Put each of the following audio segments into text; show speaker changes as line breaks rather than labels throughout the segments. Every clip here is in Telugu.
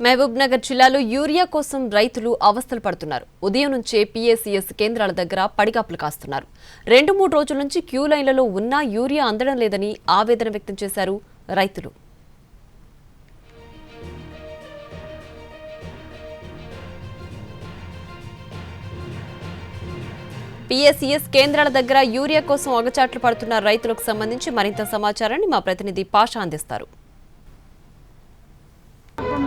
మహబూబ్ నగర్ జిల్లాలో యూరియా కోసం రైతులు అవస్థలు పడుతున్నారు. ఉదయం నుంచే పీఏసీఎస్ కేంద్రాల దగ్గర పడిగాపులు కాస్తున్నారు. 2-3 రోజుల నుంచి క్యూ లైన్లలో ఉన్నా యూరియా అందడం లేదని ఆవేదన వ్యక్తం చేశారు రైతులు. పీఏసీఎస్ కేంద్రాల దగ్గర యూరియా కోసం అగచాట్లు పడుతున్న రైతులకు సంబంధించి మరింత సమాచారాన్ని మా ప్రతినిధి పాషా అందిస్తారు.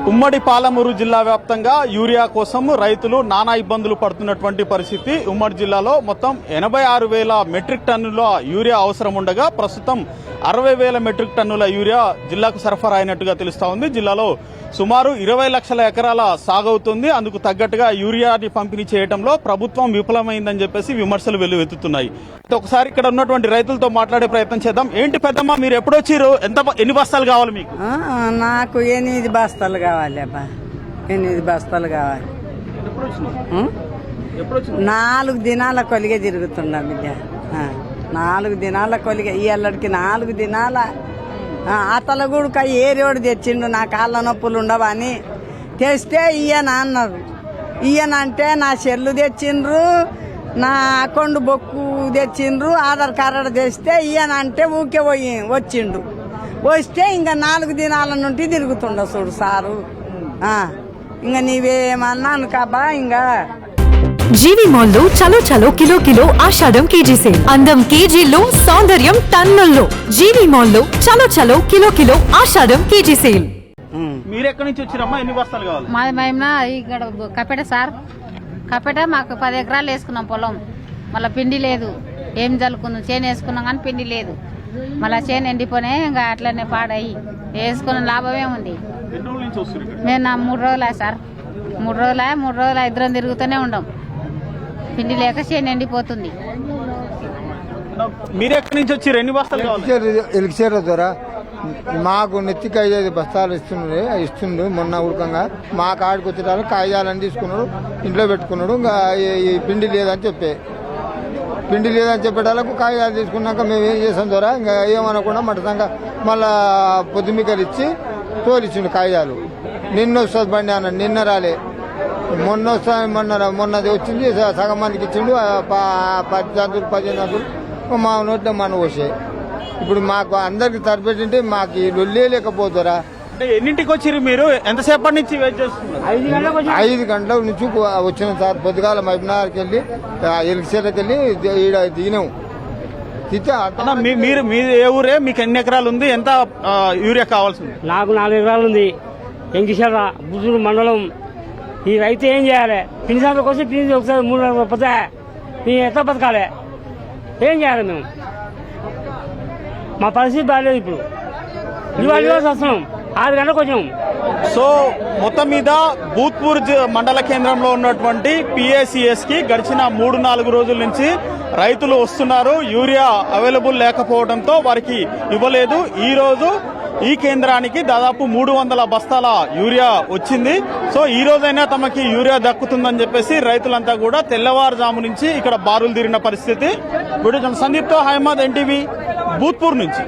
ఉమ్మడి పాలమూరు జిల్లా వ్యాప్తంగా యూరియా కోసం రైతులు నానా ఇబ్బందులు పడుతున్నటువంటి పరిస్థితి. ఉమ్మడి జిల్లాలో మొత్తం 86,000 మెట్రిక్ టన్నుల యూరియా అవసరం ఉండగా ప్రస్తుతం 60,000 మెట్రిక్ టన్నుల యూరియా జిల్లాకు సరఫరా అయినట్టుగా తెలుస్తా ఉంది. జిల్లాలో సుమారు 20 లక్షల ఎకరాల సాగవుతుంది. అందుకు తగ్గట్టుగా యూరియాని పంపిణీ చేయడంలో ప్రభుత్వం విఫలమైందని చెప్పేసి విమర్శలు వెల్లువెత్తుతున్నాయి. ఒకసారి ఇక్కడ ఉన్నటువంటి రైతులతో మాట్లాడే ప్రయత్నం చేద్దాం. ఏంటి పెద్దమ్మ, మీరు ఎప్పుడు వచ్చారు? ఎన్ని బస్తాలు కావాలి మీకు?
నాకు 8 బస్తాలు కావాలి అబ్బా, 8 బస్తాలు కావాలి. 4 దినాల కొలిగే తిరుగుతున్నా బిడ్డ. 4 దినాల కొలిగే ఇయ్యడికి 4 దినాల అతల గుడిక ఏరోడు తెచ్చిండు. నా కాళ్ళ నొప్పులు ఉండవని తెస్తే ఇయ్యన అన్నారు. ఇయ్యనంటే నా సెల్లు తెచ్చిండ్రు, నా అకౌంట్ బొక్కు తెచ్చిండ్రు, ఆధార్ కార్డు తెస్తే ఇయ్యనంటే ఊకే వచ్చిండు. వస్తే ఇంకా 4 దినాల నుండి తిరుగుతుండ చూడు సారు. ఇంకా నీవేమన్నాను కాబా. ఇంకా
జీవి మాల్ లో చలో చలో కిలో ఆషాఢం కేజీ సేల్. అందం కేజీల్లో, సౌందర్యం టన్నుల్లో. జీవి మాల్ లో చలో చలో కిలో ఆషాఢం కేజీ సేల్.
మీరు ఎక్కడి నుంచి వచ్చారమ్మా? ఎన్ని బస్తాలు కావాలి?
మాది మేము ఇక్కడ కపెట సార్. కపెట మాకు 10 ఎకరాలు వేసుకున్నాం పొలం. మళ్ళీ పిండి లేదు. ఏం చల్లుకున్నాం, చేను వేసుకున్నాం కానీ పిండి లేదు. మళ్ళీ చేను ఎండిపోయి ఇంకా అట్లనే పాడయి వేసుకున్న లాభం ఏముంది. మేము 3 రోజులే సార్. 3 రోజులు ఇద్దరం తిరుగుతూనే ఉండం. పిండి లేక చేను ఎండిపోతుంది.
మీరు ఎక్కడి నుంచి వచ్చారు? ఎన్ని బస్తాలు కావాలి?
ఎలిక్సేర ద్వారా మాకు నెత్తికి 5 బస్తాలు ఇస్తుండు మొన్న ఉడకంగా. మా కాడికి వచ్చేటాలు కాగితాలని తీసుకున్నాడు, ఇంట్లో పెట్టుకున్నాడు. ఇంకా ఈ పిండి లేదని చెప్పేటాలకు కాగితాలు తీసుకున్నాక మేము ఏం చేసాం ద్వారా ఇంకా ఏమనకుండా మట్టంగా మళ్ళా పొద్దుమికలు ఇచ్చి తోలిచ్చిండు కాగితాలు. నిన్న వస్తుంది బండి అన్నాడు, నిన్న రాలే. మొన్న మొన్నది వచ్చింది, సగం మందికి ఇచ్చిండు. 10 జంతువులు 15 జంతువులు మా నోట్లో మన పోసాయి. ఇప్పుడు మాకు అందరికి తరపెట్టింటే మాకు లొల్లే లేకపోతారా?
ఎన్నింటికి వచ్చారు మీరు? ఎంతసేపటి నుంచి వెయిట్ చేస్తున్నారు?
5 గంటల నుంచి వచ్చిన సార్. పొద్దుగాల మహబూబ్నగర్కి వెళ్ళి ఎలిక్సేర్కి వెళ్ళి ఈడ దిగినాము.
మీరు ఏ ఊరే? మీకు ఎన్ని ఎకరాలు ఉంది? ఎంత యూరియా కావాల్సింది?
నాకు 4 ఎకరాలు ఉంది. ఎంకిషర్ర బుజూరు మండలం. ఈ రైతు ఏం చేయాలి? పిండి సంవత్సరం కోసం పిండి ఒకసారి 3 నెలలు పోతే మేము ఎట్లా బతకాలి? ఏం చేయాలి మేము? మా పరిస్థితి బాగాలేదు. ఇప్పుడు ఇవాళ వస్తున్నాం 6 గంటలకు వచ్చాము.
సో మొత్తం మీద భూత్పూర్ మండల కేంద్రంలో ఉన్నటువంటి పీఏసీఎస్ కి గడిచిన 3-4 రోజుల నుంచి రైతులు వస్తున్నారు. యూరియా అవైలబుల్ లేకపోవడంతో వారికి ఇవ్వలేదు. ఈ రోజు ఈ కేంద్రానికి దాదాపు 300 బస్తాల యూరియా వచ్చింది. సో ఈ రోజైనా తమకి యూరియా దక్కుతుందని చెప్పేసి రైతులంతా కూడా తెల్లవారుజాము నుంచి ఇక్కడ బారులు తీరిన పరిస్థితి. వీడియో సందీప్తో హైమద్, ఎన్టీవీ, భూత్పూర్ నుంచి.